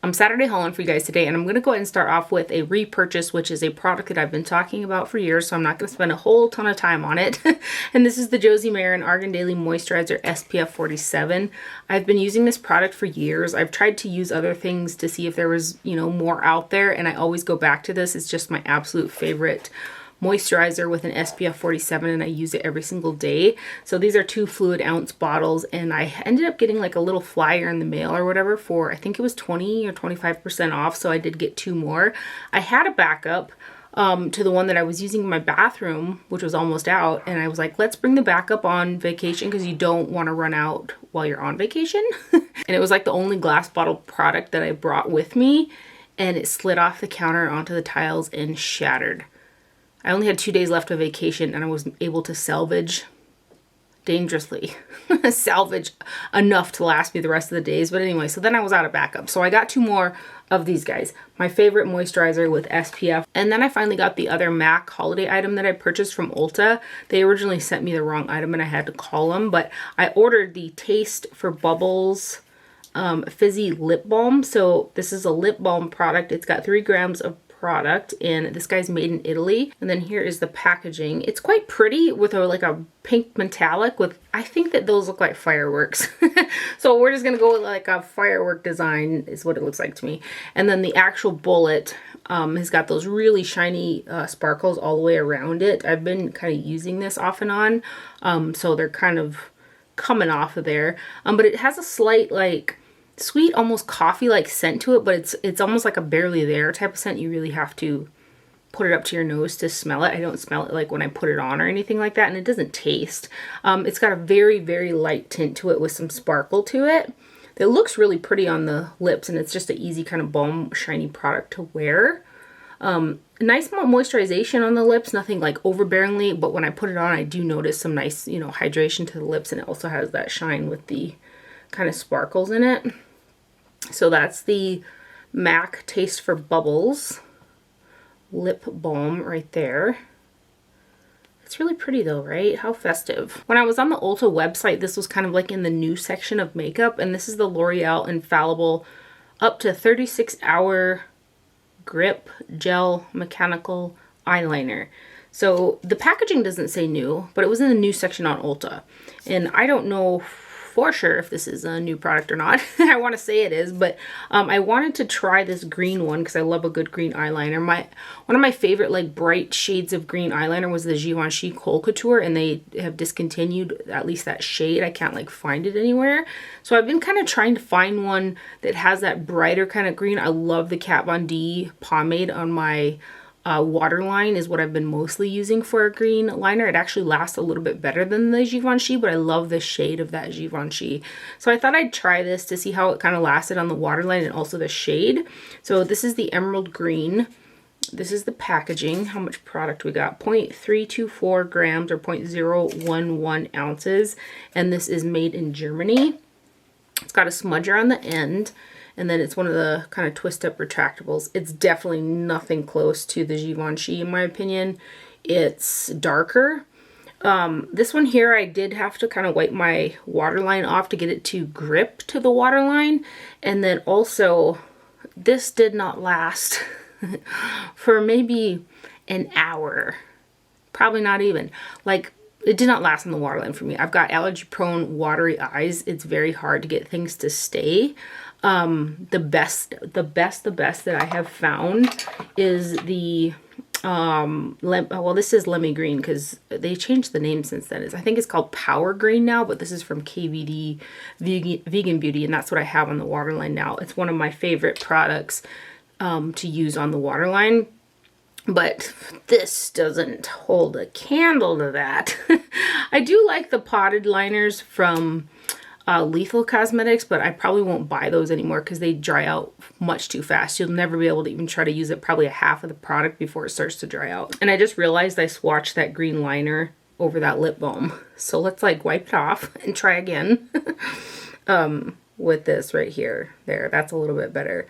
I'm Saturday hauling for you guys today, and I'm going to go ahead and start off with a repurchase, which is a product that I've been talking about for years, so I'm not going to spend a whole ton of time on it. And this is the Josie Maran Argan Daily Moisturizer SPF 47. I've been using this product for years. I've tried to use other things to see if there was, more out there, and I always go back to this. It's just my absolute favorite moisturizer with an SPF 47, and I use it every single day. So these are 2 fluid ounce bottles, and I ended up getting like a little flyer in the mail or whatever for, I think it was 20 or 25% off, so I did get 2 more. I had a backup to the one that I was using in my bathroom, which was almost out, and I was like, let's bring the backup on vacation because you don't want to run out while you're on vacation. And it was like the only glass bottle product that I brought with me, and it slid off the counter onto the tiles and shattered. I only had 2 days left of vacation, and I was able to salvage dangerously. Salvage enough to last me the rest of the days. But anyway, so then I was out of backup. So I got 2 more of these guys. My favorite moisturizer with SPF. And then I finally got the other MAC holiday item that I purchased from Ulta. They originally sent me the wrong item, and I had to call them. But I ordered the Taste for Bubbles Fizzy Lip Balm. So this is a lip balm product. It's got 3 grams of product, and this guy's made in Italy. And then here is the packaging. It's quite pretty with like a pink metallic with, I think that those look like fireworks. So we're just gonna go with like a firework design is what it looks like to me. And then the actual bullet has got those really shiny sparkles all the way around it. I've been kind of using this off and on, so they're kind of coming off of there. But it has a slight like sweet, almost coffee-like scent to it, but it's almost like a barely there type of scent. You really have to put it up to your nose to smell it. I don't smell it like when I put it on or anything like that, and it doesn't taste. It's got a very, very light tint to it with some sparkle to it. It looks really pretty on the lips, and it's just an easy kind of balm, shiny product to wear. Nice moisturization on the lips, nothing like overbearingly, but when I put it on, I do notice some nice, hydration to the lips, and it also has that shine with the kind of sparkles in it. So that's the MAC Taste for Bubbles lip balm right there. It's really pretty though, right? How festive. When I was on the Ulta website, this was kind of like in the new section of makeup, and this is the L'Oreal Infallible up to 36-hour grip gel mechanical eyeliner. So the packaging doesn't say new, but it was in the new section on Ulta, and I don't know for sure if this is a new product or not. I want to say it is, but I wanted to try this green one because I love a good green eyeliner. One of my favorite like bright shades of green eyeliner was the Givenchy Kohl Couture, and they have discontinued at least that shade. I can't like find it anywhere. So I've been kind of trying to find one that has that brighter kind of green. I love the Kat Von D pomade on my waterline is what I've been mostly using for a green liner. It actually lasts a little bit better than the Givenchy, but I love the shade of that Givenchy. So I thought I'd try this to see how it kind of lasted on the waterline and also the shade. So this is the emerald green. This is the packaging. How much product we got? 0.324 grams or 0.011 ounces. And this is made in Germany. It's got a smudger on the end. And then it's one of the kind of twist-up retractables. It's definitely nothing close to the Givenchy, in my opinion. It's darker. This one here, I did have to kind of wipe my waterline off to get it to grip to the waterline. And then also, this did not last for maybe an hour. Probably not even. Like, it did not last on the waterline for me. I've got allergy-prone, watery eyes. It's very hard to get things to stay. The best that I have found is the, well, this is Lemmy Green because they changed the name since then. I think it's called Power Green now, but this is from KVD Vegan Beauty, and that's what I have on the waterline now. It's one of my favorite products to use on the waterline. But this doesn't hold a candle to that. I do like the potted liners from Lethal Cosmetics, but I probably won't buy those anymore because they dry out much too fast. You'll never be able to even try to use it probably a half of the product before it starts to dry out. And I just realized I swatched that green liner over that lip balm. So let's like wipe it off and try again with this right here. There, that's a little bit better.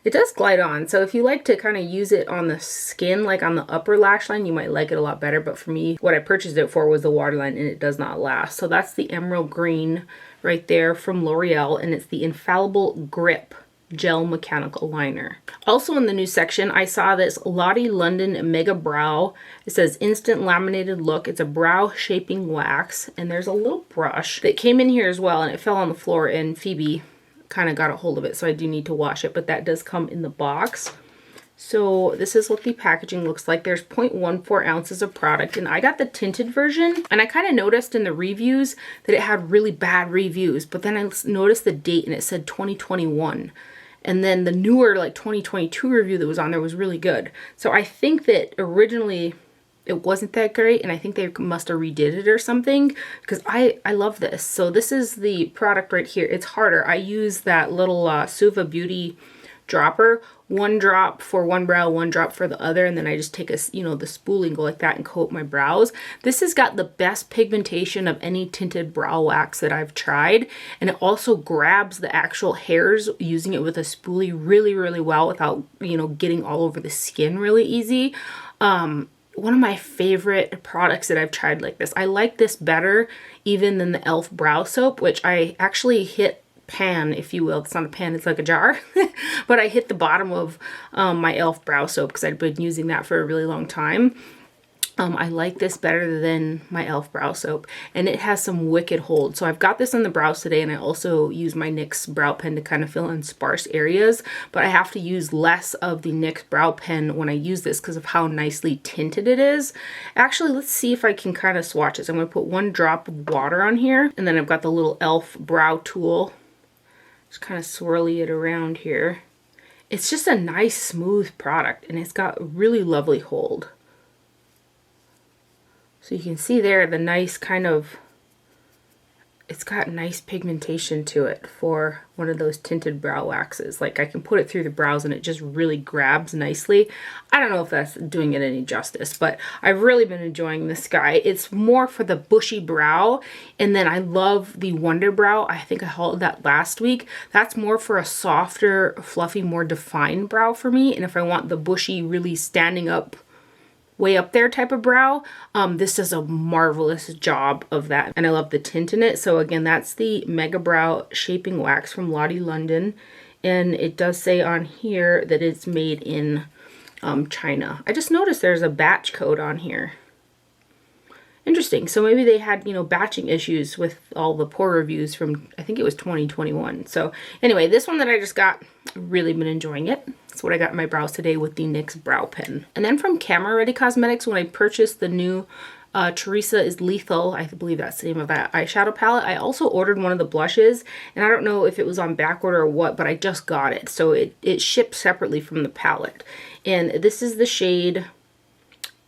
It does glide on, so if you like to kind of use it on the skin, like on the upper lash line, you might like it a lot better. But for me, what I purchased it for was the waterline, and it does not last. So that's the emerald green right there from L'Oreal, and it's the Infallible Grip Gel Mechanical Liner. Also in the new section, I saw this Lottie London Mega Brow. It says Instant Laminated Look. It's a brow shaping wax, and there's a little brush that came in here as well, and it fell on the floor, and Phoebe kind of got a hold of it, so I do need to wash it, but that does come in the box. So this is what the packaging looks like. There's 0.14 ounces of product, and I got the tinted version, and I kind of noticed in the reviews that it had really bad reviews, but then I noticed the date and it said 2021. And then the newer, like 2022 review that was on there was really good. So I think that originally it wasn't that great, and I think they must have redid it or something, because I love this. So this is the product right here. It's harder. I use that little Suva Beauty dropper, 1 drop for one brow, 1 drop for the other, and then I just take a, the spool and go like that and coat my brows. This has got the best pigmentation of any tinted brow wax that I've tried, and it also grabs the actual hairs using it with a spoolie really, really well without, getting all over the skin really easy. One of my favorite products that I've tried like this. I like this better even than the e.l.f. brow soap, which I actually hit pan, if you will. It's not a pan, it's like a jar. But I hit the bottom of my e.l.f. brow soap because I'd been using that for a really long time. I like this better than my e.l.f. brow soap, and it has some wicked hold. So I've got this on the brows today, and I also use my NYX brow pen to kind of fill in sparse areas, but I have to use less of the NYX brow pen when I use this because of how nicely tinted it is. Actually, let's see if I can kind of swatch this. I'm going to put 1 drop of water on here, and then I've got the little e.l.f. brow tool. Just kind of swirly it around here. It's just a nice smooth product, and it's got really lovely hold. So you can see there the nice kind of, it's got nice pigmentation to it for one of those tinted brow waxes. Like I can put it through the brows and it just really grabs nicely. I don't know if that's doing it any justice, but I've really been enjoying this guy. It's more for the bushy brow, and then I love the Wonder Brow. I think I hauled that last week. That's more for a softer, fluffy, more defined brow for me. And if I want the bushy, really standing up, way up there type of brow, this does a marvelous job of that, and I love the tint in it. So again, that's the Mega Brow Shaping Wax from Lottie London, and it does say on here that it's made in China. I just noticed there's a batch code on here. Interesting. So maybe they had, batching issues with all the poor reviews from, I think it was 2021. So anyway, this one that I just got, really been enjoying it. That's what I got in my brows today with the NYX brow pen. And then from Camera Ready Cosmetics, when I purchased the new Teresa is Lethal, I believe that's the name of that eyeshadow palette, I also ordered one of the blushes, and I don't know if it was on back order or what, but I just got it. So it shipped separately from the palette. And this is the shade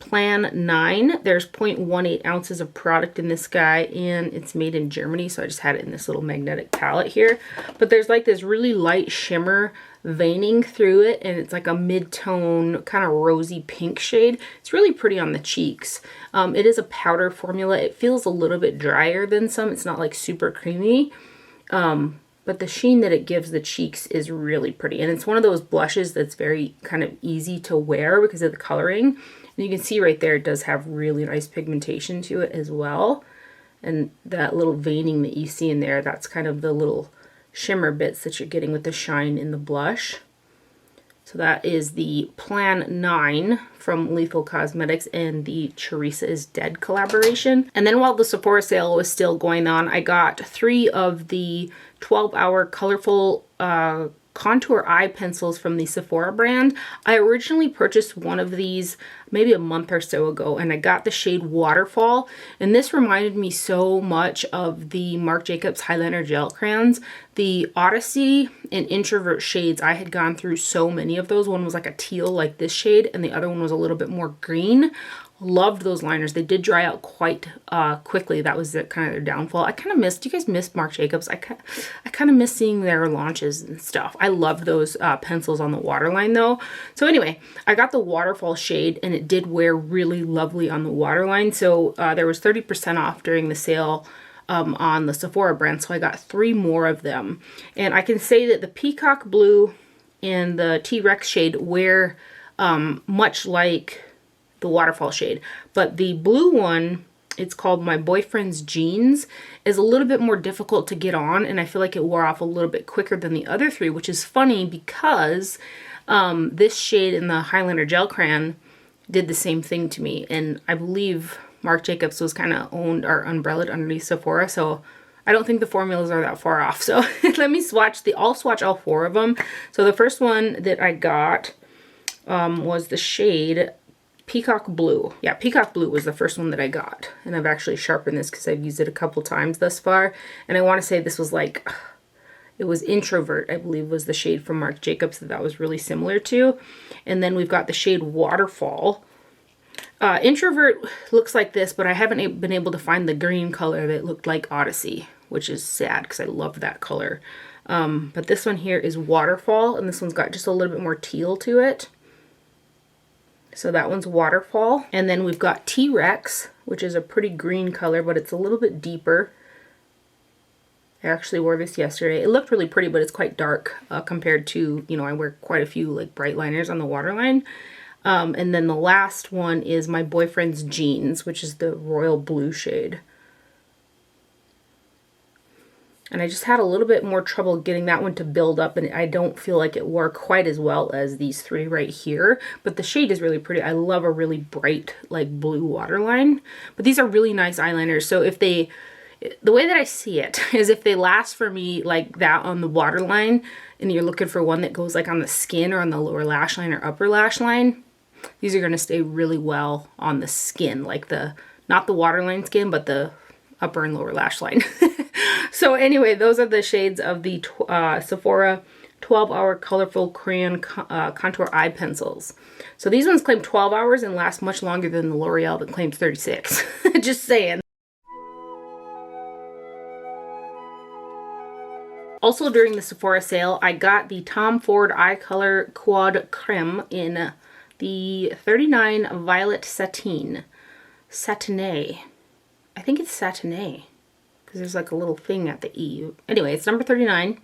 Plan 9. There's 0.18 ounces of product in this guy, and it's made in Germany, so I just had it in this little magnetic palette here. But there's like this really light shimmer veining through it, and it's like a mid-tone kind of rosy pink shade. It's really pretty on the cheeks. It is a powder formula. It feels a little bit drier than some. It's not like super creamy. But the sheen that it gives the cheeks is really pretty. And it's one of those blushes that's very kind of easy to wear because of the coloring. And you can see right there, it does have really nice pigmentation to it as well. And that little veining that you see in there, that's kind of the little shimmer bits that you're getting with the shine in the blush. So that is the Plan 9 from Lethal Cosmetics and the Teresa is Dead collaboration. And then while the Sephora sale was still going on, I got 3 of the 12-hour colorful contour eye pencils from the Sephora brand. I originally purchased one of these maybe a month or so ago, and I got the shade Waterfall, and this reminded me so much of the Marc Jacobs Eyeliner gel crayons. The Odyssey and Introvert shades, I had gone through so many of those. One was like a teal like this shade, and the other one was a little bit more green. Loved those liners. They did dry out quite quickly. That was kind of their downfall. I kind of missed, do you guys miss Marc Jacobs? I kind of miss seeing their launches and stuff. I love those pencils on the waterline though. So anyway, I got the Waterfall shade, and it did wear really lovely on the waterline. So there was 30% off during the sale on the Sephora brand. So I got 3 more of them. And I can say that the Peacock Blue and the T-Rex shade wear much like the Waterfall shade, but the blue one It's called My Boyfriend's Jeans. Is a little bit more difficult to get on, and I feel like it wore off a little bit quicker than the other three, which is funny because this shade in the Eyeliner Gel Crayon did the same thing to me. And I believe Marc Jacobs was kind of owned or umbrellaed underneath Sephora, so I don't think the formulas are that far off. So let me swatch I'll swatch all four of them. So the first one that I got was the shade Peacock Blue. Yeah, Peacock Blue was the first one that I got. And I've actually sharpened this because I've used it a couple times thus far. And I want to say this was like, it was Introvert, I believe was the shade from Marc Jacobs that was really similar to. And then we've got the shade Waterfall. Introvert looks like this, but I haven't been able to find the green color that looked like Odyssey, which is sad because I love that color. But this one here is Waterfall, and this one's got just a little bit more teal to it. So that one's Waterfall. And then we've got T-Rex, which is a pretty green color, but it's a little bit deeper. I actually wore this yesterday. It looked really pretty, but it's quite dark compared to, you know, I wear quite a few like bright liners on the waterline. And then the last one is My Boyfriend's Jeans, which is the royal blue shade. And I just had a little bit more trouble getting that one to build up, and I don't feel like it wore quite as well as these three right here. But the shade is really pretty. I love a really bright, like, blue waterline. But these are really nice eyeliners. So if they, the way that I see it is if they last for me like that on the waterline, and you're looking for one that goes like on the skin or on the lower lash line or upper lash line, these are going to stay really well on the skin, like the, not the waterline skin, but the upper and lower lash line. So anyway, those are the shades of the Sephora 12-hour colorful crayon contour eye pencils. So these ones claim 12 hours and last much longer than the L'Oreal that claims 36. Just saying. Also during the Sephora sale, I got the Tom Ford Eye Color Quad Creme in the 39 Violet Satin. Satiné. I think it's Satiné, because there's like a little thing at the E. Anyway, it's number 39,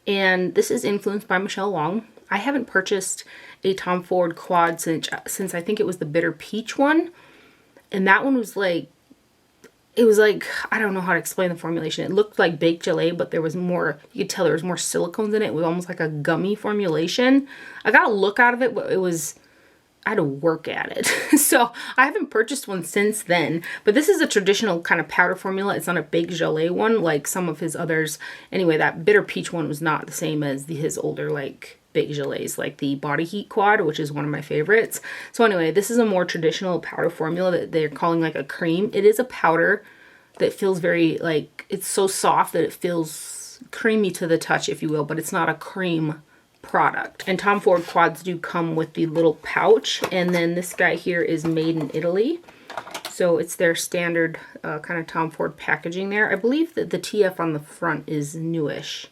and this is influenced by Michelle Wong. I haven't purchased a Tom Ford Quad since I think it was the Bitter Peach one, and that one was like, it was like, I don't know how to explain the formulation. It looked like baked gelée, but there was more, you could tell there was more silicones in it. It was almost like a gummy formulation. I got a look out of it, but it was, I had to work at it. So I haven't purchased one since then, but this is a traditional kind of powder formula. It's not a baked gelée one like some of his others. Anyway, that Bitter Peach one was not the same as his older like baked gelées, like the Body Heat Quad, which is one of my favorites. So anyway, this is a more traditional powder formula that they're calling like a cream. It is a powder that feels very like, it's so soft that it feels creamy to the touch, if you will, but it's not a cream product. And Tom Ford Quads do come with the little pouch, and then this guy here is made in Italy, so it's their standard kind of Tom Ford packaging there. I believe that the TF on the front is newish.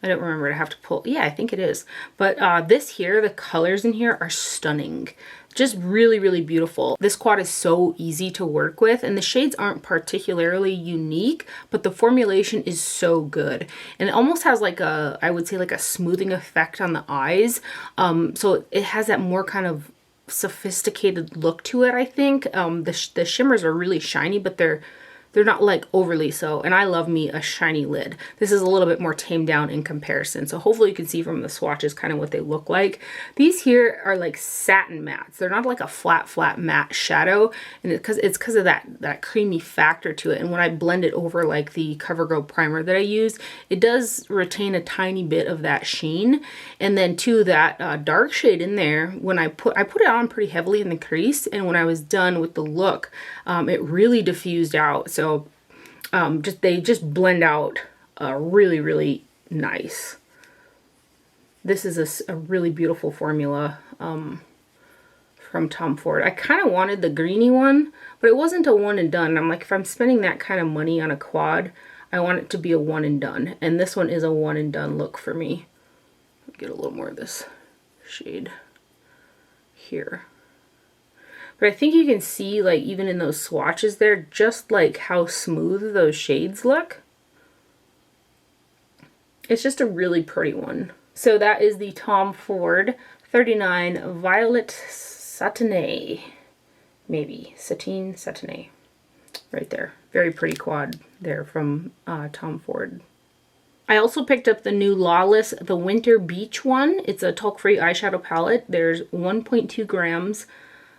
I don't remember, to have to pull, yeah, I think it is. But this here, the colors in here are stunning. Just really, really beautiful. This quad is so easy to work with, and the shades aren't particularly unique, but the formulation is so good. And it almost has like a, I would say like a smoothing effect on the eyes. So it has that more kind of sophisticated look to it, I think. The shimmers are really shiny, but they're not like overly so, and I love me a shiny lid. This is a little bit more tamed down in comparison, so hopefully you can see from the swatches kind of what they look like. These here are like satin mattes. They're not like a flat matte shadow, and it's because of that creamy factor to it. And when I blend it over like the CoverGirl primer that I use, it does retain a tiny bit of that sheen. And then too, that dark shade in there, when I put it on pretty heavily in the crease, and when I was done with the look, it really diffused out. So they just blend out really, really nice. This is a really beautiful formula from Tom Ford. I kind of wanted the greeny one, but it wasn't a one and done. I'm like, if I'm spending that kind of money on a quad, I want it to be a one and done. And this one is a one and done look for me. Get a little more of this shade here. But I think you can see, like, even in those swatches there, just like how smooth those shades look. It's just a really pretty one. So that is the Tom Ford 39 Violet Satiné. Maybe. Satin Satiné. right there. Very pretty quad there from Tom Ford. I also picked up the new Lawless, the Winter Beach one. It's a talc-free eyeshadow palette. There's 1.2 grams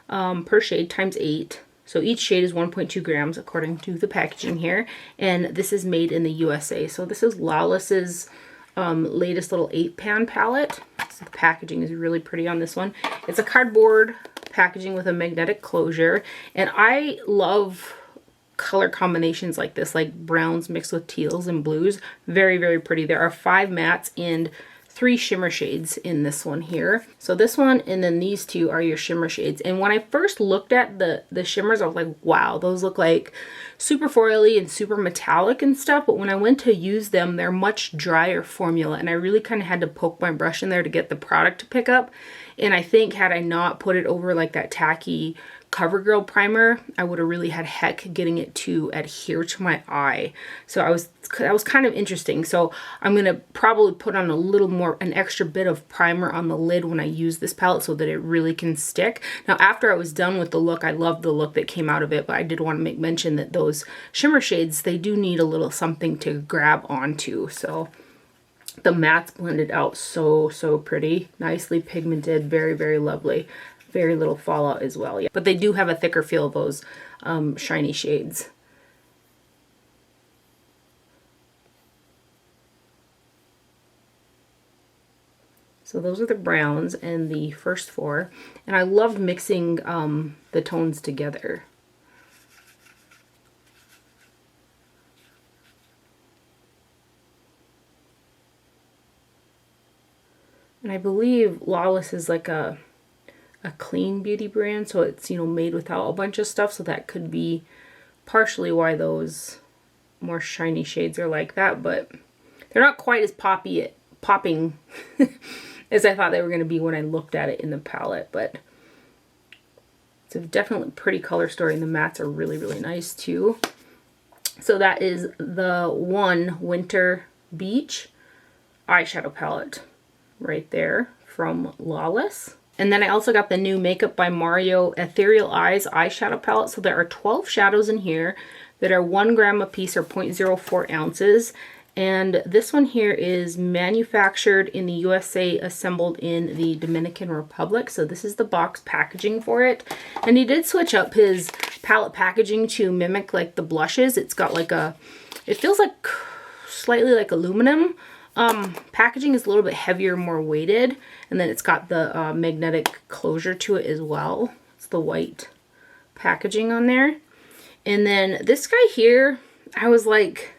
per shade times 8. So each shade is 1.2 grams according to the packaging here. And this is made in the USA. So this is Lawless's latest little 8-pan palette. So the packaging is really pretty on this one. It's a cardboard packaging with a magnetic closure. And I love color combinations like this, like browns mixed with teals and blues. Very, very pretty. There are 5 mattes and 3 shimmer shades in this one here. So this one and then these 2 are your shimmer shades. And when I first looked at the shimmers, I was like, wow, those look like super foily and super metallic and stuff. But when I went to use them, they're much drier formula. And I really kind of had to poke my brush in there to get the product to pick up. And I think had I not put it over like that tacky CoverGirl primer, I would have really had heck getting it to adhere to my eye. So that was kind of interesting. So I'm going to probably put on a little more, an extra bit of primer on the lid when I use this palette so that it really can stick. Now after I was done with the look, I loved the look that came out of it, but I did want to make mention that those shimmer shades, they do need a little something to grab onto. So the mattes blended out so pretty, nicely pigmented, very, very lovely. Very little fallout as well, yeah. But they do have a thicker feel, those shiny shades. So those are the browns and the first 4. And I love mixing the tones together. And I believe Lawless is like a clean beauty brand, so it's, you know, made without a bunch of stuff, so that could be partially why those more shiny shades are like that, but they're not quite as popping as I thought they were going to be when I looked at it in the palette. But it's a definitely pretty color story, and the mattes are really, really nice too. So that is the one Winter Beach eyeshadow palette right there from Lawless. And then I also got the new Makeup by Mario Ethereal Eyes eyeshadow palette. So there are 12 shadows in here that are 1 gram a piece or 0.04 ounces. And this one here is manufactured in the USA, assembled in the Dominican Republic. So this is the box packaging for it. And he did switch up his palette packaging to mimic like the blushes. It's got like a, it feels like slightly like aluminum. Packaging is a little bit heavier, more weighted, and then it's got the magnetic closure to it as well. It's the white packaging on there. And then this guy here, I was like,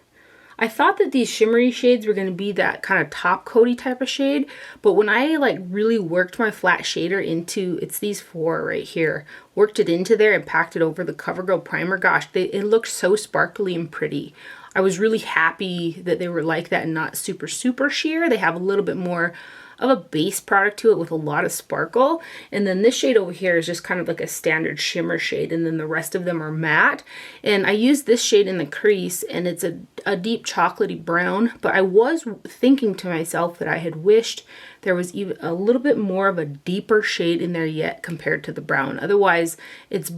I thought that these shimmery shades were going to be that kind of top coaty type of shade, but when I like really worked my flat shader into, it's these 4 right here, worked it into there and packed it over the CoverGirl primer, gosh, it looked so sparkly and pretty. I was really happy that they were like that and not super sheer. They have a little bit more of a base product to it with a lot of sparkle. And then this shade over here is just kind of like a standard shimmer shade, and then the rest of them are matte. And I used this shade in the crease, and it's a deep chocolatey brown, but I was thinking to myself that I had wished there was even a little bit more of a deeper shade in there yet compared to the brown. Otherwise, it's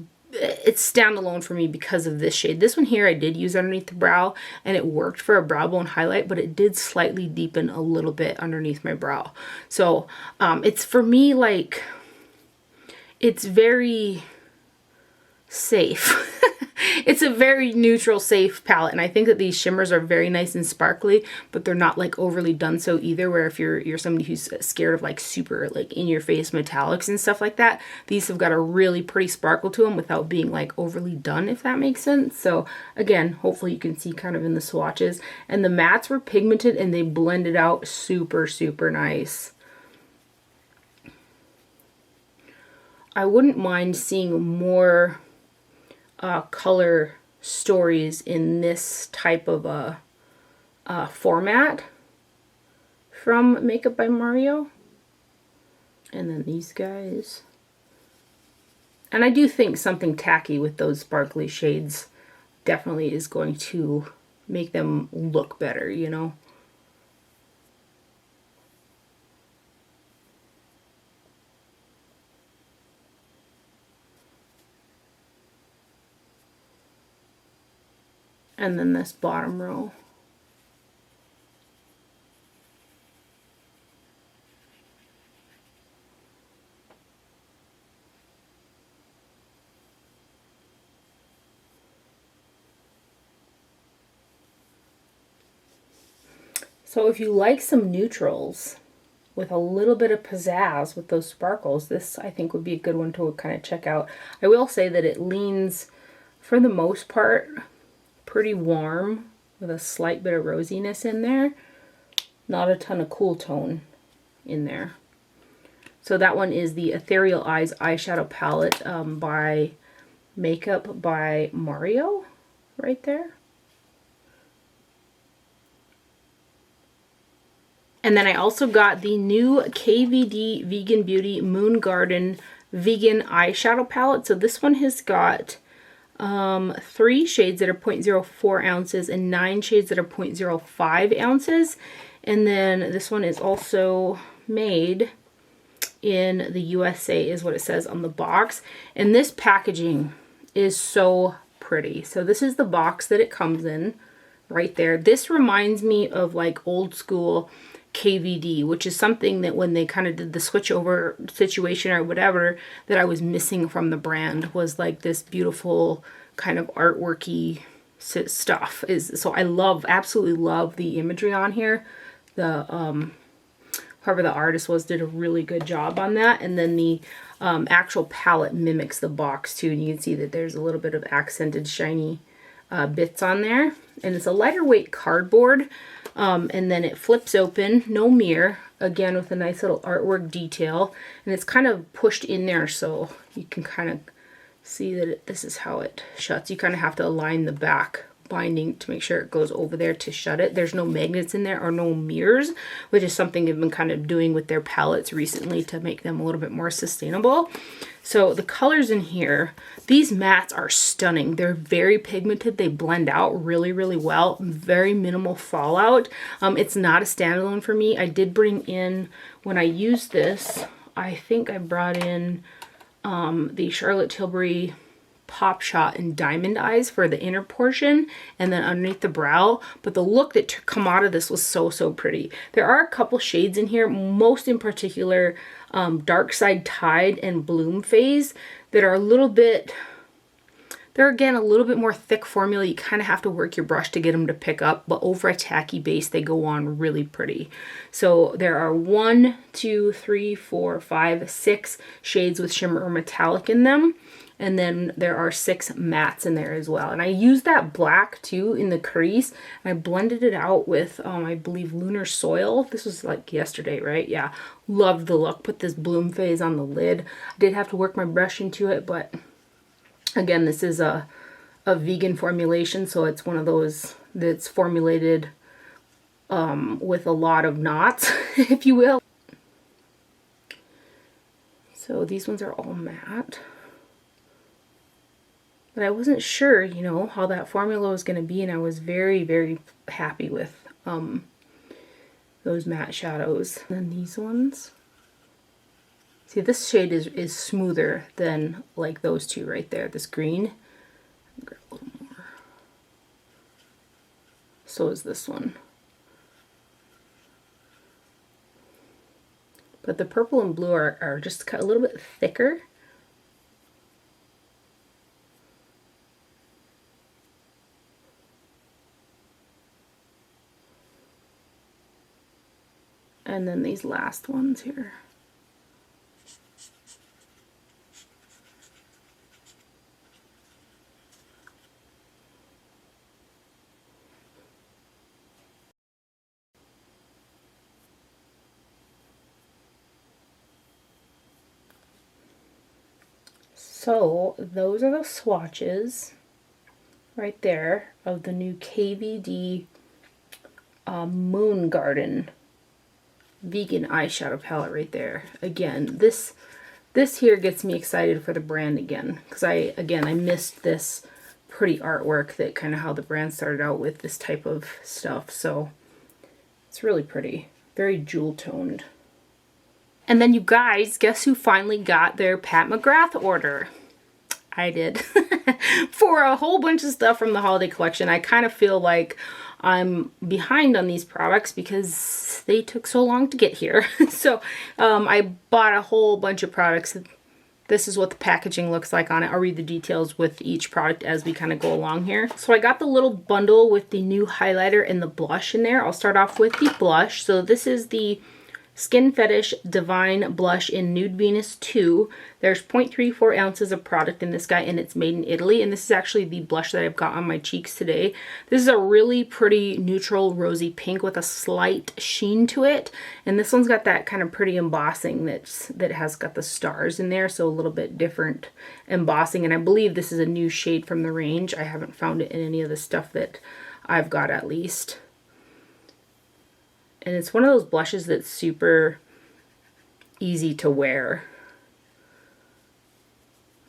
standalone for me because of this shade. This one here I did use underneath the brow, and it worked for a brow bone highlight, but it did slightly deepen a little bit underneath my brow. So it's for me like, it's very safe. It's a very neutral, safe palette, and I think that these shimmers are very nice and sparkly, but they're not like overly done so either, where if you're somebody who's scared of like super like in your face metallics and stuff like that, these have got a really pretty sparkle to them without being like overly done, if that makes sense. So again, hopefully you can see kind of in the swatches, and the mattes were pigmented and they blended out super nice. I wouldn't mind seeing more color stories in this type of a format from Makeup by Mario. And then these guys. And I do think something tacky with those sparkly shades definitely is going to make them look better, you know? and then this bottom row. So if you like some neutrals with a little bit of pizzazz with those sparkles, this I think would be a good one to kind of check out. I will say that it leans, for the most part, pretty warm with a slight bit of rosiness in there. Not a ton of cool tone in there. So that one is the Ethereal Eyes eyeshadow palette by Makeup by Mario, right there. And then I also got the new KVD Vegan Beauty Moon Garden Vegan Eyeshadow Palette. So this one has got 3 shades that are 0.04 ounces and 9 shades that are 0.05 ounces. And then this one is also made in the USA, is what it says on the box. And this packaging is so pretty. So this is the box that it comes in right there. This reminds me of like old school KVD, which is something that when they kind of did the switch over situation or whatever that I was missing from the brand, was like this beautiful kind of artworky stuff. So I absolutely love the imagery on here. The whoever the artist was did a really good job on that. And then the actual palette mimics the box too, and you can see that there's a little bit of accented shiny bits on there. And it's a lighter weight cardboard. And then it flips open, no mirror, again with a nice little artwork detail, and it's kind of pushed in there so you can kind of see that this is how it shuts. You kind of have to align the back binding to make sure it goes over there to shut it. There's no magnets in there or no mirrors, which is something they've been kind of doing with their palettes recently to make them a little bit more sustainable. So the colors in here, these mattes are stunning. They're very pigmented. They blend out really, really well. Very minimal fallout. It's not a standalone for me. I did bring in, when I used this, I think I brought in the Charlotte Tilbury Pop Shot in Diamond Eyes for the inner portion and then underneath the brow, but the look that come out of this was so pretty. There are a couple shades in here, most in particular Dark Side Tide and Bloom Phase, that are a little bit, they're again a little bit more thick formula. You kind of have to work your brush to get them to pick up, but over a tacky base they go on really pretty. So there are 1, 2, 3, 4, 5, 6 shades with shimmer or metallic in them. And then there are 6 mattes in there as well. And I used that black too in the crease. And I blended it out with, I believe, Lunar Soil. This was like yesterday, right? Yeah. Loved the look. Put this Bloom Phase on the lid. I did have to work my brush into it, but again, this is a vegan formulation. So it's one of those that's formulated with a lot of knots, if you will. So these ones are all matte. But I wasn't sure, you know, how that formula was going to be, and I was very happy with those matte shadows. And then these ones. See, this shade is smoother than like those two right there, this green. Grab a little more. So is this one. But the purple and blue are just a little bit thicker. And then these last ones here. So those are the swatches right there of the new KVD Moon Garden Vegan Eyeshadow Palette right there. Again, this here gets me excited for the brand again, because I missed this pretty artwork that kind of how the brand started out with this type of stuff. So it's really pretty, very jewel toned. And then you guys, guess who finally got their Pat McGrath order? I did. For a whole bunch of stuff from the holiday collection. I kind of feel like I'm behind on these products because they took so long to get here. So I bought a whole bunch of products. This is what the packaging looks like on it. I'll read the details with each product as we kind of go along here. So I got the little bundle with the new highlighter and the blush in there. I'll start off with the blush. So this is the Skin Fetish Divine Blush in Nude Venus 2. There's 0.34 ounces of product in this guy, and it's made in Italy. And this is actually the blush that I've got on my cheeks today. This is a really pretty neutral rosy pink with a slight sheen to it. And this one's got that kind of pretty embossing that has got the stars in there, so a little bit different embossing. And I believe this is a new shade from the range. I haven't found it in any of the stuff that I've got, at least. And it's one of those blushes that's super easy to wear.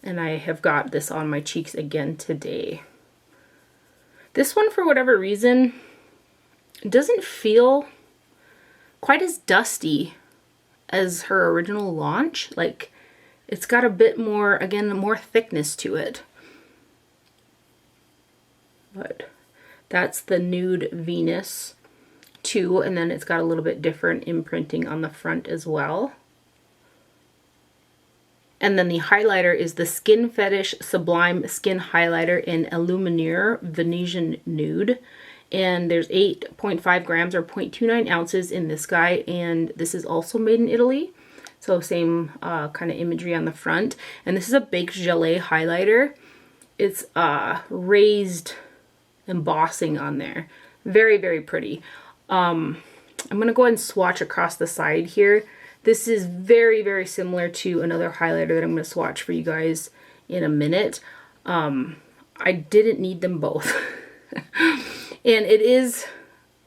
And I have got this on my cheeks again today. This one, for whatever reason, doesn't feel quite as dusty as her original launch. Like, it's got a bit more, again, more thickness to it. But that's the Nude Venus 2, and then it's got a little bit different imprinting on the front as well. And then the highlighter is the Skin Fetish Sublime Skin Highlighter in Eyeliner Venetian Nude. And there's 8.5 grams or 0.29 ounces in this guy, and this is also made in Italy. So same kind of imagery on the front. And this is a baked gelée highlighter. It's raised embossing on there. Very, very pretty. I'm going to go ahead and swatch across the side here. This is very, very similar to another highlighter that I'm going to swatch for you guys in a minute. I didn't need them both. And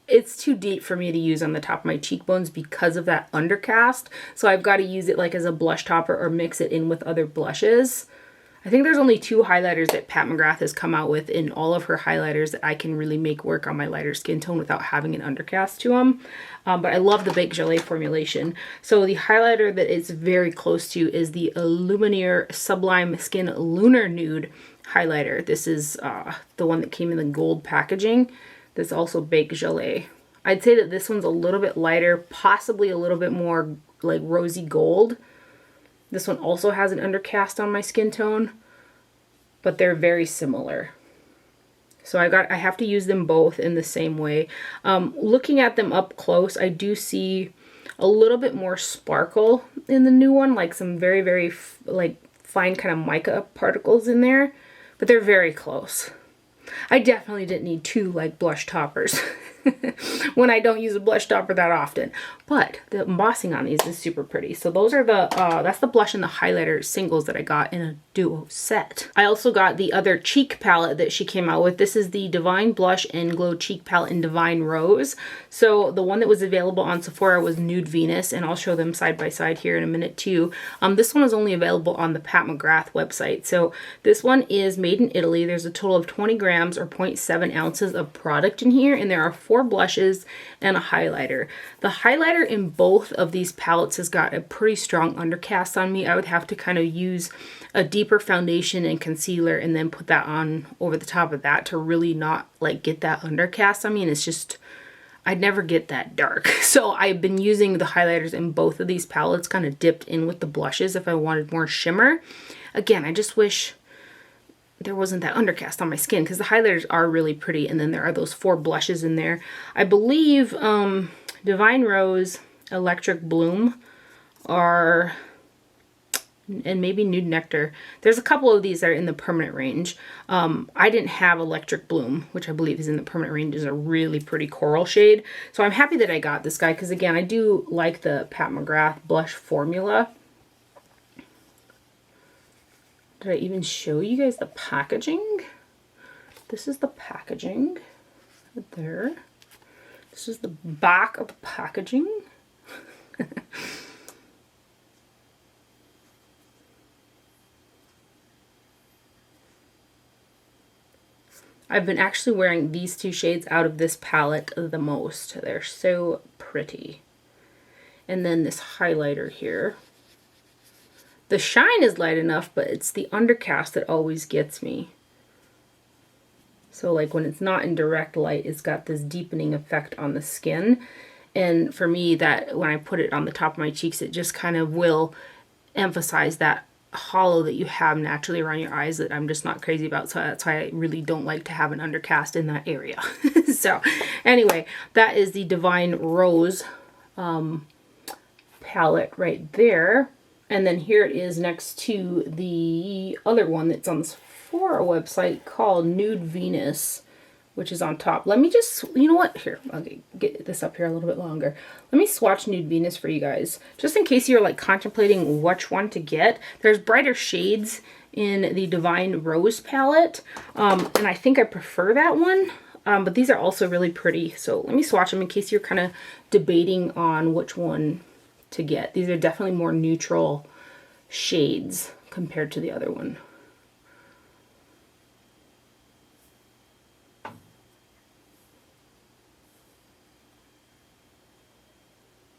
it's too deep for me to use on the top of my cheekbones because of that undercast. So I've got to use it like as a blush topper or mix it in with other blushes. I think there's only 2 highlighters that Pat McGrath has come out with in all of her highlighters that I can really make work on my lighter skin tone without having an undercast to them. But I love the baked gelée formulation. So the highlighter that it's very close to is the Eyeliner Sublime Skin Lunar Nude highlighter. This is the one that came in the gold packaging. That's also baked gelée. I'd say that this one's a little bit lighter, possibly a little bit more like rosy gold. This one also has an undercast on my skin tone, but they're very similar. So I have to use them both in the same way. Looking at them up close, I do see a little bit more sparkle in the new one, like some very, very like fine kind of mica particles in there, but they're very close. I definitely didn't need 2 like blush toppers when I don't use a blush topper that often. But the embossing on these is super pretty. So those are the, that's the blush and the highlighter singles that I got in a duo set. I also got the other cheek palette that she came out with. This is the Divine Blush and Glow Cheek Palette in Divine Rose. So the one that was available on Sephora was Nude Venus, and I'll show them side by side here in a minute too. This one is only available on the Pat McGrath website. So this one is made in Italy. There's a total of 20 grams or 0.7 ounces of product in here, and there are 4 blushes and a highlighter. The highlighter in both of these palettes has got a pretty strong undercast on me. I would have to kind of use a deeper foundation and concealer and then put that on over the top of that to really not like get that undercast on me. And it's just, I'd never get that dark. So I've been using the highlighters in both of these palettes kind of dipped in with the blushes if I wanted more shimmer. Again, I just wish there wasn't that undercast on my skin because the highlighters are really pretty. And then there are those 4 blushes in there. I believe Divine Rose, Electric Bloom are, and maybe Nude Nectar. There's a couple of these that are in the permanent range. I didn't have Electric Bloom, which I believe is in the permanent range, is a really pretty coral shade. So I'm happy that I got this guy because again, I do like the Pat McGrath blush formula. Did I even show you guys the packaging? This is the packaging right there. This is the back of the packaging. I've been actually wearing these 2 shades out of this palette the most. They're so pretty. And then this highlighter here. The shine is light enough, but it's the undercast that always gets me. So like when it's not in direct light, it's got this deepening effect on the skin. And for me, that when I put it on the top of my cheeks, it just kind of will emphasize that hollow that you have naturally around your eyes that I'm just not crazy about. So that's why I really don't like to have an undercast in that area. So anyway, that is the Divine Rose palette right there. And then here it is next to the other one that's on the Sephora website called Nude Venus, which is on top. Let me just, you know what, here, I'll get this up here a little bit longer. Let me swatch Nude Venus for you guys, just in case you're like contemplating which one to get. There's brighter shades in the Divine Rose palette, and I think I prefer that one, but these are also really pretty. So let me swatch them in case you're kind of debating on which one to get. These are definitely more neutral shades compared to the other one.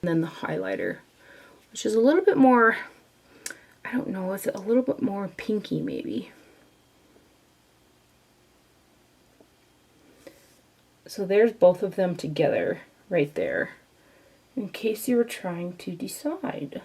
And then the highlighter, which is a little bit more, I don't know, is it a little bit more pinky maybe? So there's both of them together right there, in case you were trying to decide.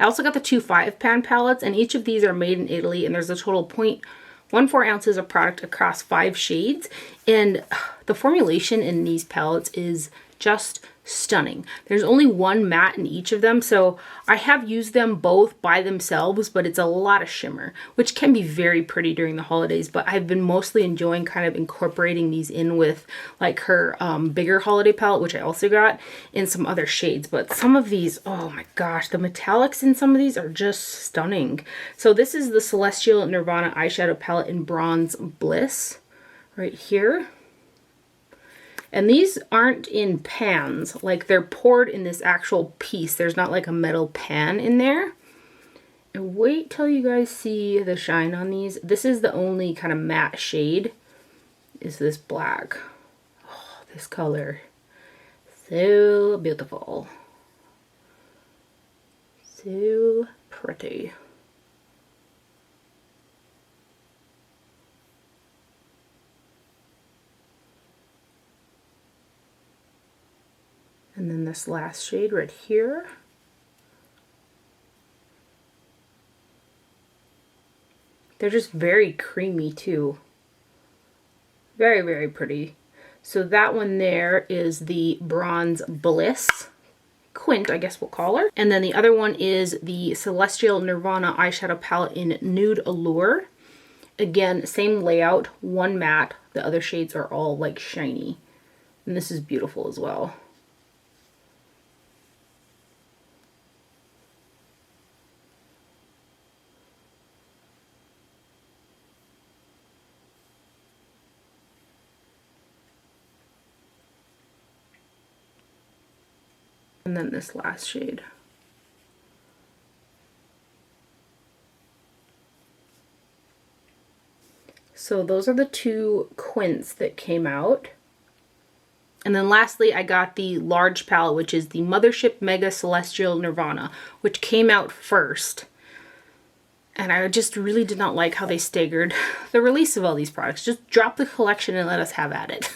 I also got the 2 5-pan palettes, and each of these are made in Italy, and there's a total 0.14 ounces of product across 5 shades, and the formulation in these palettes is just stunning. There's only one matte in each of them, so I have used them both by themselves, but it's a lot of shimmer, which can be very pretty during the holidays, but I've been mostly enjoying kind of incorporating these in with like her bigger holiday palette, which I also got in some other shades. But some of these, oh my gosh, the metallics in some of these are just stunning. So this is the Celestial Nirvana eyeshadow palette in Bronze Bliss right here. And these aren't in pans, like they're poured in this actual piece. There's not like a metal pan in there. And wait till you guys see the shine on these. This is the only kind of matte shade, is this black. Oh, this color, so beautiful. So pretty. And then this last shade right here. They're just very creamy too. Very, very pretty. So that one there is the Bronze Bliss quint, I guess we'll call her. And then the other one is the Celestial Nirvana eyeshadow palette in Nude Allure. Again, same layout, one matte. The other shades are all like shiny. And this is beautiful as well. And then this last shade. So those are the 2 quints that came out. And then lastly, I got the large palette, which is the Mothership Mega Celestial Nirvana, which came out first. And I just really did not like how they staggered the release of all these products. Just drop the collection and let us have at it.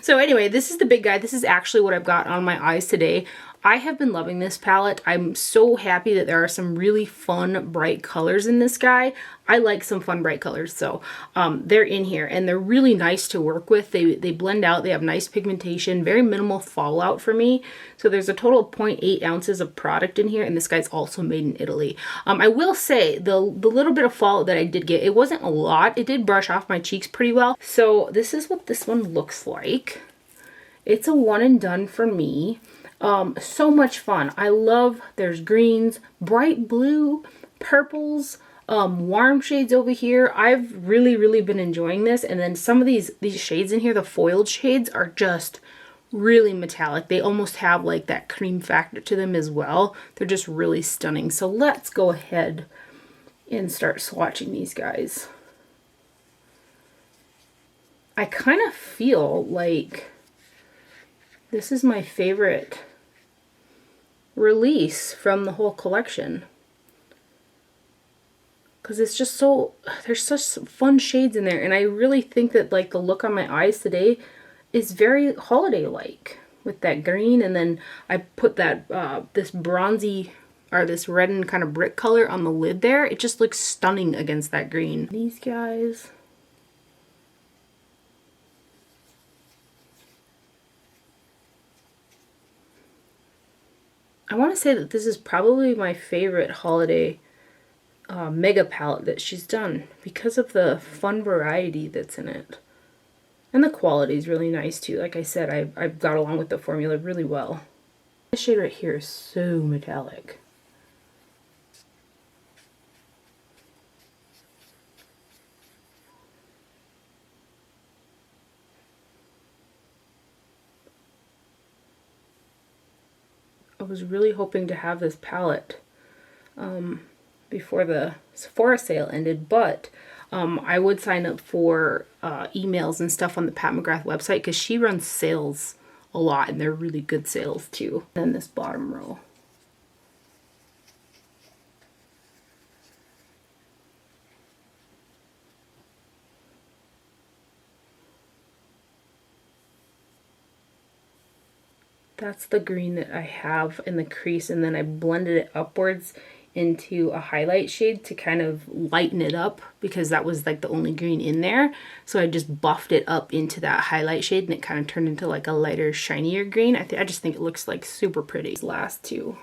So anyway, this is the big guy. This is actually what I've got on my eyes today. I have been loving this palette. I'm so happy that there are some really fun, bright colors in this guy. I like some fun, bright colors, so they're in here, and they're really nice to work with. They blend out. They have nice pigmentation, very minimal fallout for me. So there's a total of 0.8 ounces of product in here, and this guy's also made in Italy. I will say, the little bit of fallout that I did get, it wasn't a lot. It did brush off my cheeks pretty well. So this is what this one looks like. It's a one and done for me. So much fun. I love, there's greens, bright blue, purples, warm shades over here. I've really been enjoying this. And then some of these shades in here, the foiled shades, are just really metallic. They almost have like that cream factor to them as well. They're just really stunning. So let's go ahead and start swatching these guys. I kind of feel like this is my favorite release from the whole collection. because it's just so, there's such fun shades in there. And I really think that like the look on my eyes today is very holiday-like with that green. And then I put that, this bronzy, or this red and kind of brick color on the lid there. It just looks stunning against that green. These guys. I want to say that this is probably my favorite holiday mega palette that she's done because of the fun variety that's in it. And the quality is really nice too. Like I said, I've got along with the formula really well. This shade right here is so metallic. I was really hoping to have this palette before the Sephora sale ended, but I would sign up for emails and stuff on the Pat McGrath website because she runs sales a lot and they're really good sales too. And then this bottom row. That's the green that I have in the crease, and then I blended it upwards into a highlight shade to kind of lighten it up because that was like the only green in there. So I just buffed it up into that highlight shade and it kind of turned into like a lighter, shinier green. I just think it looks like super pretty. These last two.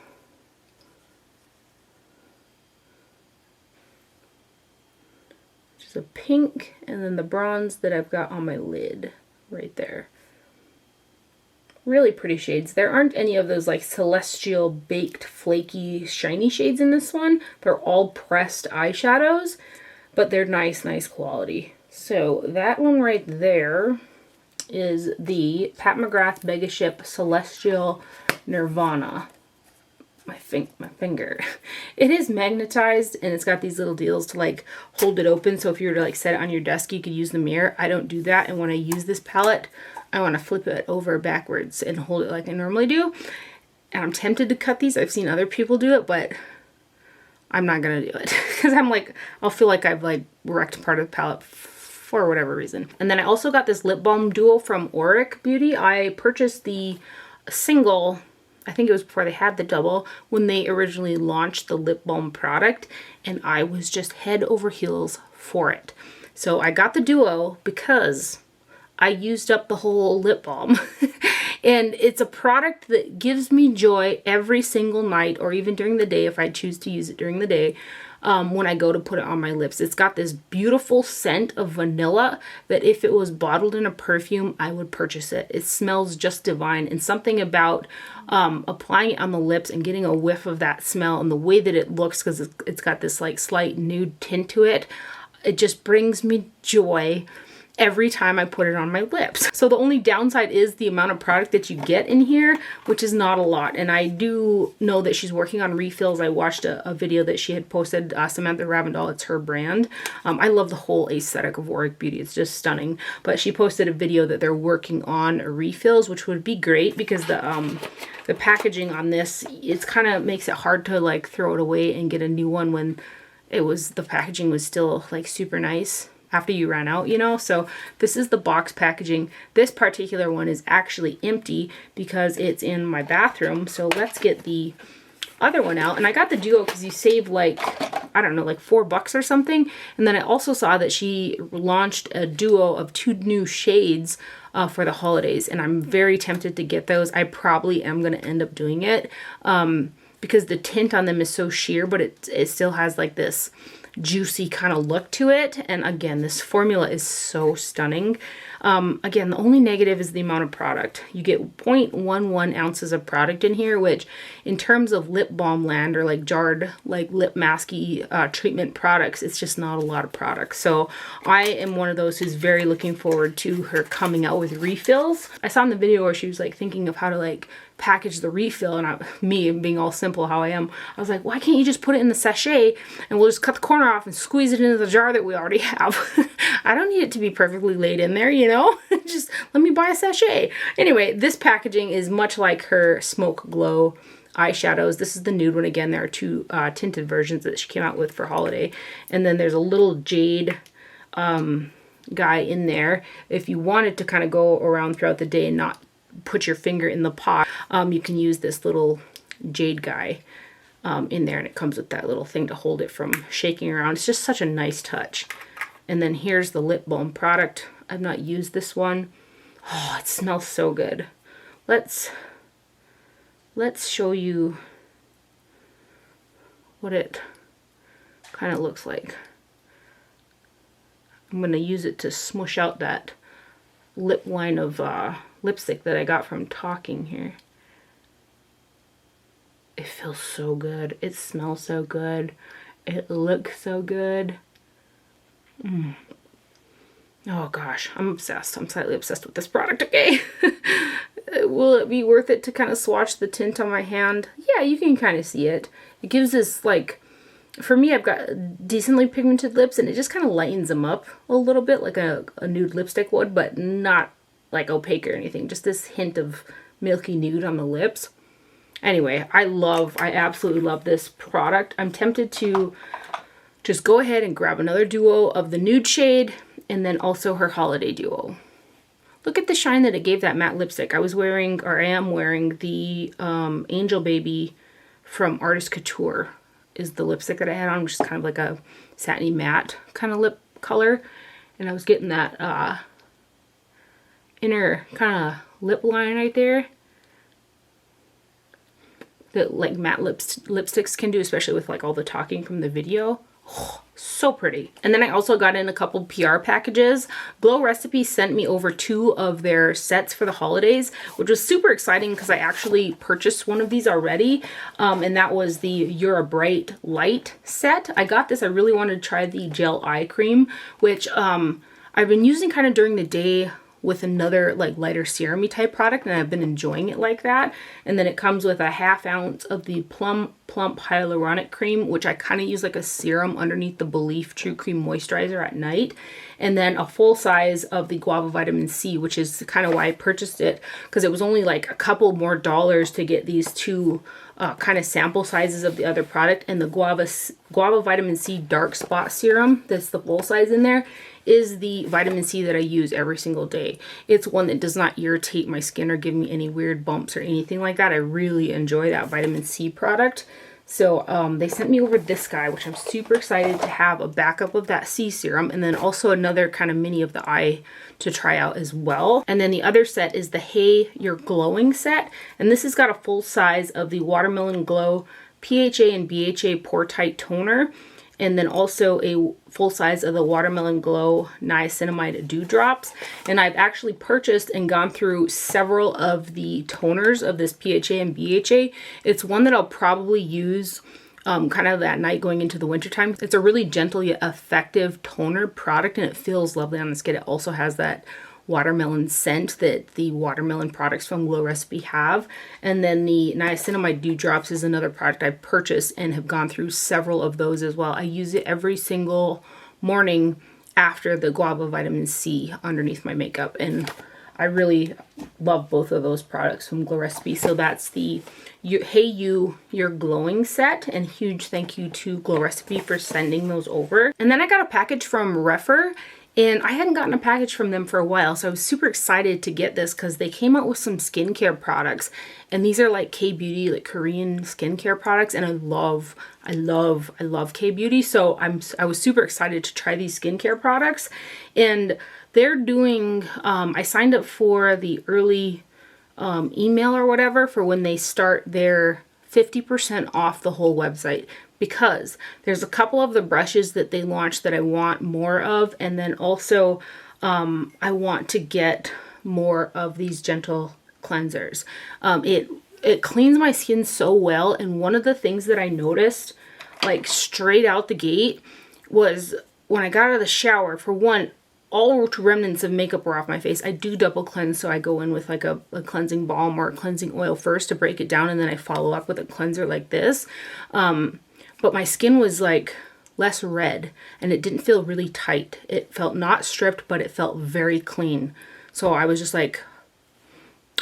Which is a pink and then the bronze that I've got on my lid right there. Really pretty shades. There aren't any of those like celestial baked flaky shiny shades in this one. They're all pressed eyeshadows, but they're nice quality. So that one right there is the Pat McGrath Mega Ship Celestial Nirvana. My finger. It is magnetized and it's got these little deals to like hold it open, so if you were to like set it on your desk you could use the mirror. I don't do that, and when I use this palette I want to flip it over backwards and hold it like I normally do. And I'm tempted to cut these. I've seen other people do it, but I'm not gonna do it because I'm like, I'll feel like I've like wrecked part of the palette for whatever reason. And then I also got this lip balm duo from Auric Beauty. I purchased the single, I think it was before they had the double, when they originally launched the lip balm product, and I was just head over heels for it. So I got the duo because I used up the whole lip balm. And it's a product that gives me joy every single night, or even during the day if I choose to use it during the day, when I go to put it on my lips. It's got this beautiful scent of vanilla that if it was bottled in a perfume, I would purchase it. It smells just divine, and something about applying it on the lips and getting a whiff of that smell and the way that it looks, because it's got this like slight nude tint to it, it just brings me joy every time I put it on my lips. So the only downside is the amount of product that you get in here, which is not a lot. And I do know that she's working on refills. I watched a video that she had posted, Samantha Ravindal, it's her brand. I love the whole aesthetic of Auric Beauty. It's just stunning. But she posted a video that they're working on refills, which would be great because the packaging on this, it's kind of makes it hard to like throw it away and get a new one when the packaging was still like super nice after you ran out, you know. So this is the box packaging. This particular one is actually empty because it's in my bathroom. So let's get the other one out. And I got the duo because you save like, I don't know, like $4 or something. And then I also saw that she launched a duo of 2 new shades for the holidays, and I'm very tempted to get those. I probably am going to end up doing it because the tint on them is so sheer, but it still has like this juicy kind of look to it. And again, this formula is so stunning. Again, the only negative is the amount of product. You get 0.11 ounces of product in here, which in terms of lip balm land or like jarred like lip masky treatment products, it's just not a lot of product. So I am one of those who's very looking forward to her coming out with refills. I saw in the video where she was like thinking of how to like package the refill, and me being all simple how I am, I was like, why can't you just put it in the sachet and we'll just cut the corner off and squeeze it into the jar that we already have. I don't need it to be perfectly laid in there, you know. Just let me buy a sachet. Anyway, this packaging is much like her Smoke Glow eyeshadows. This is the nude one again. There are two tinted versions that she came out with for holiday. And then there's a little jade guy in there. If you wanted to kind of go around throughout the day and not put your finger in the pot, you can use this little jade guy in there, and it comes with that little thing to hold it from shaking around. It's just such a nice touch. And then here's the lip balm product. I've not used this one. Oh, it smells so good. Let's show you what it kind of looks like. I'm going to use it to smush out that lip line of lipstick that I got from talking here. It feels so good. It smells so good. It looks so good. Oh gosh, I'm obsessed. I'm slightly obsessed with this product, okay? Will it be worth it to kind of swatch the tint on my hand? Yeah, you can kind of see it. It gives this, like, for me, I've got decently pigmented lips, and it just kind of lightens them up a little bit, like a nude lipstick would, but not like opaque or anything. Just this hint of milky nude on the lips. Anyway, I absolutely love this product. I'm tempted to just go ahead and grab another duo of the nude shade, and then also her holiday duo. Look at the shine that it gave that matte lipstick. I was wearing, or I am wearing, the Angel Baby from Artist Couture is the lipstick that I had on, which is kind of like a satiny matte kind of lip color. And I was getting that inner kind of lip line right there that like matte lipsticks can do, especially with like all the talking from the video. Oh, so pretty. And then I also got in a couple PR packages. Glow Recipe sent me over 2 of their sets for the holidays, which was super exciting because I actually purchased one of these already, and that was the You're a Bright Light set. I got this. I really wanted to try the gel eye cream, which I've been using kind of during the day with another like lighter serum-y type product, and I've been enjoying it like that. And then it comes with a 1/2 ounce of the Plump Hyaluronic Cream, which I kind of use like a serum underneath the Belief True Cream Moisturizer at night. And then a full size of the Guava Vitamin C, which is kind of why I purchased it, because it was only like a couple more dollars to get these 2 kind of sample sizes of the other product. And the Guava Vitamin C Dark Spot Serum, that's the full size in there, is the vitamin C that I use every single day. It's one that does not irritate my skin or give me any weird bumps or anything like that. I really enjoy that vitamin C product. So they sent me over this guy, which I'm super excited to have a backup of that C serum, and then also another kind of mini of the eye to try out as well. And then the other set is the Hey You're Glowing set, and this has got a full size of the Watermelon Glow PHA and BHA Pore Tight Toner, and then also a full size of the Watermelon Glow Niacinamide Dewdrops. And I've actually purchased and gone through several of the toners of this PHA and BHA. It's one that I'll probably use kind of that night going into the wintertime. It's a really gentle yet effective toner product, and it feels lovely on the skin. It also has that watermelon scent that the watermelon products from Glow Recipe have. And then the Niacinamide Dewdrops is another product I purchased and have gone through several of those as well. I use it every single morning after the Guava Vitamin C underneath my makeup, and I really love both of those products from Glow Recipe. So that's the Hey You're Glowing set, and huge thank you to Glow Recipe for sending those over. And then I got a package from Rephr, and I hadn't gotten a package from them for a while, so I was super excited to get this because they came out with some skincare products, and these are like K-beauty, like Korean skincare products, and I love K-beauty, so I was super excited to try these skincare products. And they're doing, I signed up for the early email or whatever for when they start their 50% off the whole website, because there's a couple of the brushes that they launched that I want more of, and then also I want to get more of these gentle cleansers. It cleans my skin so well, and one of the things that I noticed like straight out the gate was when I got out of the shower, for one, all remnants of makeup were off my face. I do double cleanse, so I go in with like a cleansing balm or a cleansing oil first to break it down, and then I follow up with a cleanser like this. But my skin was like less red, and it didn't feel really tight. It felt not stripped, but it felt very clean. So I was just like,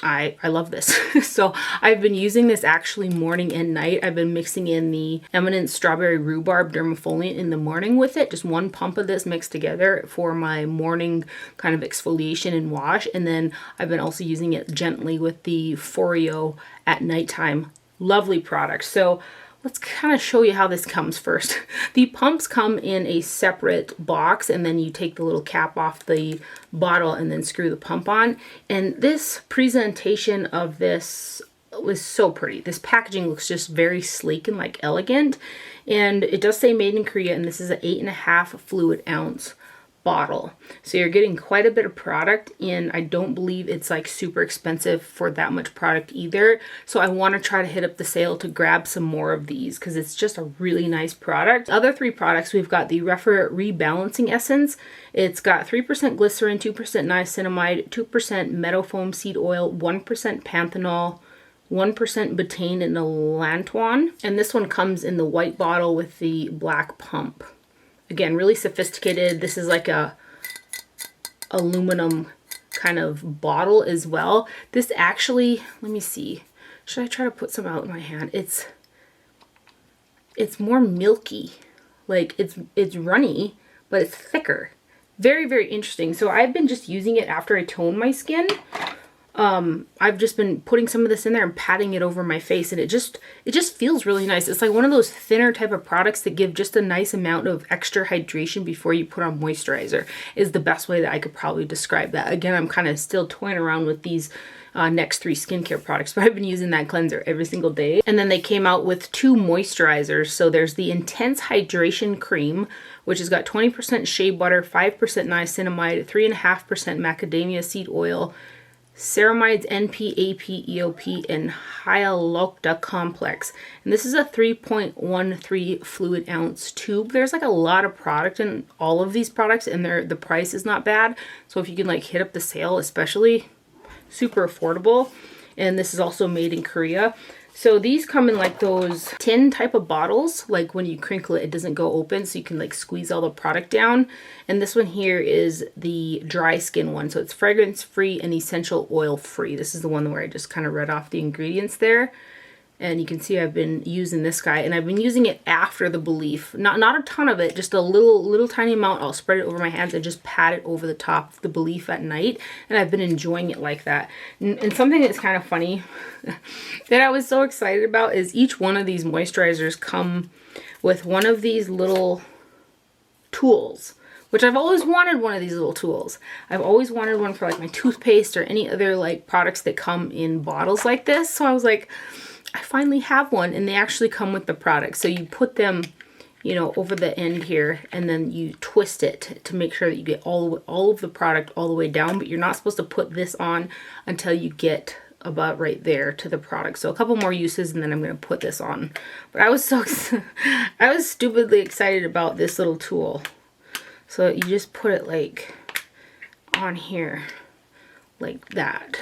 I love this. So I've been using this actually morning and night. I've been mixing in the Eminence Strawberry Rhubarb Dermafoliant in the morning with it. Just one pump of this mixed together for my morning kind of exfoliation and wash. And then I've been also using it gently with the Foreo at nighttime. Lovely product. So let's kind of show you how this comes first. The pumps come in a separate box, and then you take the little cap off the bottle and then screw the pump on. And this presentation of this was so pretty. This packaging looks just very sleek and like elegant. And it does say made in Korea, and this is an 8.5 fluid ounce bottle. So you're getting quite a bit of product, and I don't believe it's like super expensive for that much product either. So I want to try to hit up the sale to grab some more of these because it's just a really nice product. Other 3 products, we've got the Rephr Rebalancing Essence. It's got 3% glycerin, 2% niacinamide, 2% meadow foam seed oil, 1% panthenol, 1% betaine, and allantoin. And this one comes in the white bottle with the black pump. Again, really sophisticated. This is like a aluminum kind of bottle as well. This actually, let me see. Should I try to put some out in my hand? It's more milky. Like it's runny, but it's thicker. Very, very interesting. So I've been just using it after I tone my skin. I've just been putting some of this in there and patting it over my face, and it just feels really nice. It's like one of those thinner type of products that give just a nice amount of extra hydration before you put on moisturizer is the best way that I could probably describe that. Again, I'm kind of still toying around with these next 3 skincare products, but I've been using that cleanser every single day. And then they came out with 2 moisturizers. So there's the Intense Hydration Cream, which has got 20% shea butter, 5% niacinamide, 3.5% macadamia seed oil, ceramides, NP, AP, EOP, and Hyalocta complex. And this is a 3.13 fluid ounce tube. There's like a lot of product in all of these products, and the price is not bad. So if you can like hit up the sale, especially, super affordable. And this is also made in Korea. So these come in like those tin type of bottles, like when you crinkle it, it doesn't go open, so you can like squeeze all the product down. And this one here is the dry skin one. So it's fragrance free and essential oil free. This is the one where I just kind of read off the ingredients there. And you can see I've been using this guy, and I've been using it after the Belif. Not a ton of it, just a little tiny amount. I'll spread it over my hands and just pat it over the top of the Belif at night. And I've been enjoying it like that. And something that's kind of funny that I was so excited about is each one of these moisturizers come with one of these little tools, which I've always wanted one of these little tools. I've always wanted one for like my toothpaste or any other like products that come in bottles like this. So I was like, I finally have one, and they actually come with the product. So you put them, you know, over the end here, and then you twist it to make sure that you get all of the product all the way down, but you're not supposed to put this on until you get about right there to the product. So a couple more uses, and then I'm going to put this on. But I was stupidly excited about this little tool. So you just put it like on here like that.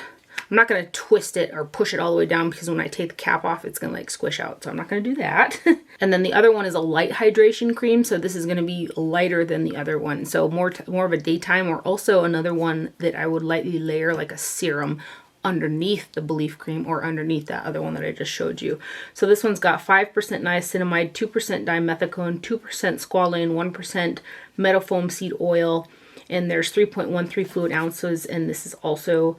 I'm not going to twist it or push it all the way down because when I take the cap off, it's going to like squish out. So I'm not going to do that. And then the other one is a light hydration cream. So this is going to be lighter than the other one. So more of a daytime, or also another one that I would lightly layer like a serum underneath the Belif cream or underneath that other one that I just showed you. So this one's got 5% niacinamide, 2% dimethicone, 2% squalane, 1% meadow foam seed oil, and there's 3.13 fluid ounces, and this is also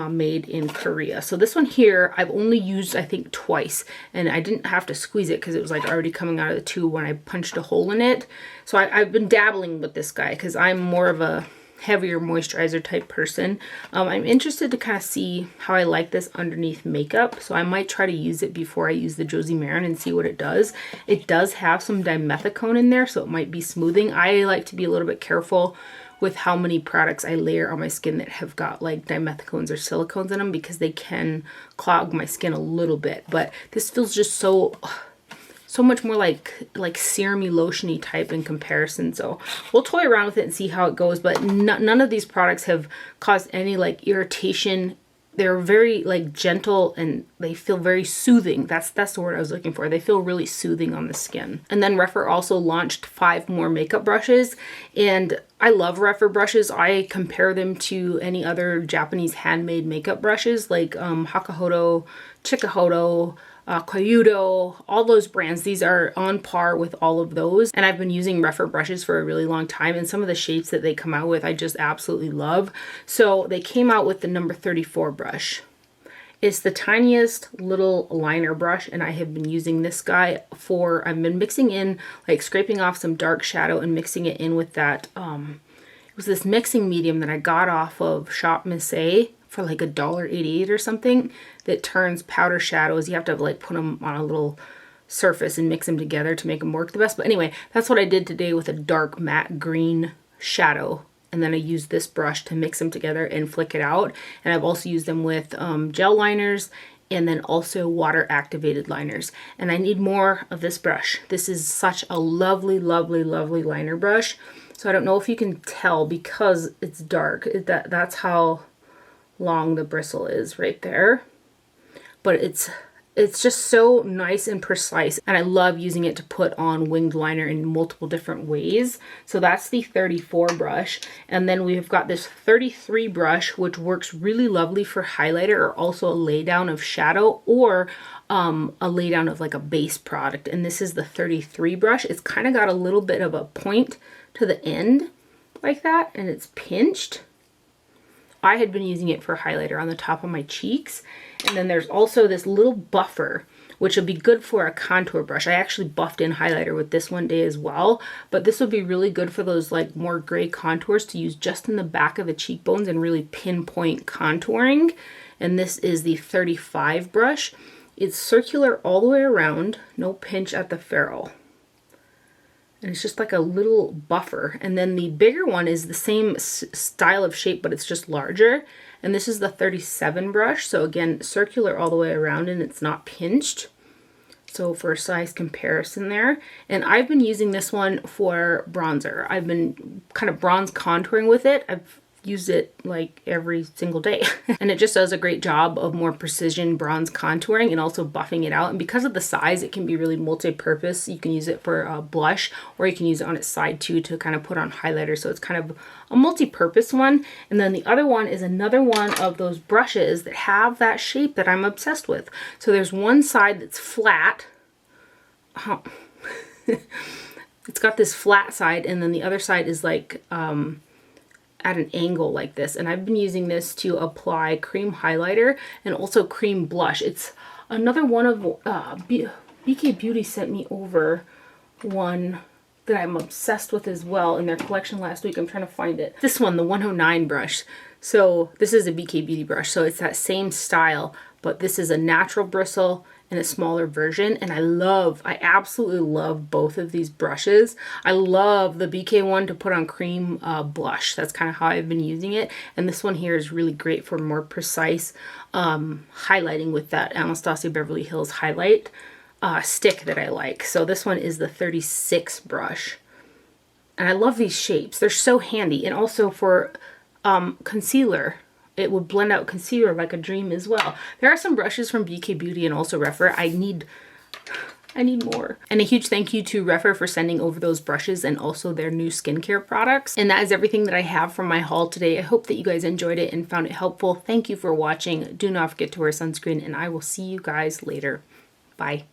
made in Korea. So this one here, I've only used, I think, twice, and I didn't have to squeeze it because it was like already coming out of the tube when I punched a hole in it. So I've been dabbling with this guy because I'm more of a heavier moisturizer type person. I'm interested to kind of see how I like this underneath makeup, so I might try to use it before I use the Josie Maran and see what it does. It does have some dimethicone in there, so it might be smoothing. I like to be a little bit careful with how many products I layer on my skin that have got like dimethicones or silicones in them, because they can clog my skin a little bit. But this feels just so much more like serum-y, lotion-y type in comparison. So we'll toy around with it and see how it goes. But none of these products have caused any like irritation they're very like gentle and they feel very soothing. That's the word I was looking for. They feel really soothing on the skin. And then Rephr also launched 5 more makeup brushes, and I love Rephr brushes. I compare them to any other Japanese handmade makeup brushes like Hakuhodo, Chikuhodo, Koyudo, all those brands. These are on par with all of those, and I've been using Rephr brushes for a really long time, and some of the shapes that they come out with I just absolutely love. So they came out with the number 34 brush. It's the tiniest little liner brush, and I have been using this guy for, I've been mixing in, like scraping off some dark shadow and mixing it in with that, it was this mixing medium that I got off of Shop Missy for like $1.88 or something, that turns powder shadows. You have to like put them on a little surface and mix them together to make them work the best. But anyway, that's what I did today with a dark matte green shadow. And then I used this brush to mix them together and flick it out. And I've also used them with gel liners and then also water activated liners. And I need more of this brush. This is such a lovely, lovely, lovely liner brush. So I don't know if you can tell because it's dark. That's how long the bristle is right there. But it's just so nice and precise, and I love using it to put on winged liner in multiple different ways. So that's the 34 brush, and then we've got this 33 brush, which works really lovely for highlighter or also a lay down of shadow or a lay down of like a base product. And this is the 33 brush. It's kind of got a little bit of a point to the end like that, and it's pinched. I had been using it for highlighter on the top of my cheeks. And then there's also this little buffer, which would be good for a contour brush. I actually buffed in highlighter with this one day as well, but this would be really good for those like more gray contours to use just in the back of the cheekbones and really pinpoint contouring. And this is the 35 brush. It's circular all the way around, no pinch at the ferrule. And it's just like a little buffer. And then the bigger one is the same style of shape, but it's just larger. And this is the 37 brush. So again, circular all the way around and it's not pinched. So for a size comparison there. And I've been using this one for bronzer. I've been kind of bronze contouring with it. I've used it like every single day. And it just does a great job of more precision bronze contouring and also buffing it out. And because of the size, it can be really multi-purpose. You can use it for a blush, or you can use it on its side too to kind of put on highlighter. So it's kind of a multi-purpose one. And then the other one is another one of those brushes that have that shape that I'm obsessed with. So there's one side that's flat. Oh. It's got this flat side, and then the other side is like at an angle like this. And I've been using this to apply cream highlighter and also cream blush. It's another one of BK Beauty sent me over one that I'm obsessed with as well in their collection last week. I'm trying to find it. This one, the 109 brush. So this is a BK Beauty brush, so it's that same style, but this is a natural bristle in a smaller version. And I absolutely love both of these brushes. I love the BK one to put on cream blush. That's kind of how I've been using it. And this one here is really great for more precise highlighting with that Anastasia Beverly Hills highlight stick that I like. So this one is the 36 brush. And I love these shapes. They're so handy. And also for concealer, it would blend out concealer like a dream as well. There are some brushes from BK Beauty and also Rephr. I need more. And a huge thank you to Rephr for sending over those brushes and also their new skincare products. And that is everything that I have from my haul today. I hope that you guys enjoyed it and found it helpful. Thank you for watching. Do not forget to wear sunscreen, and I will see you guys later. Bye.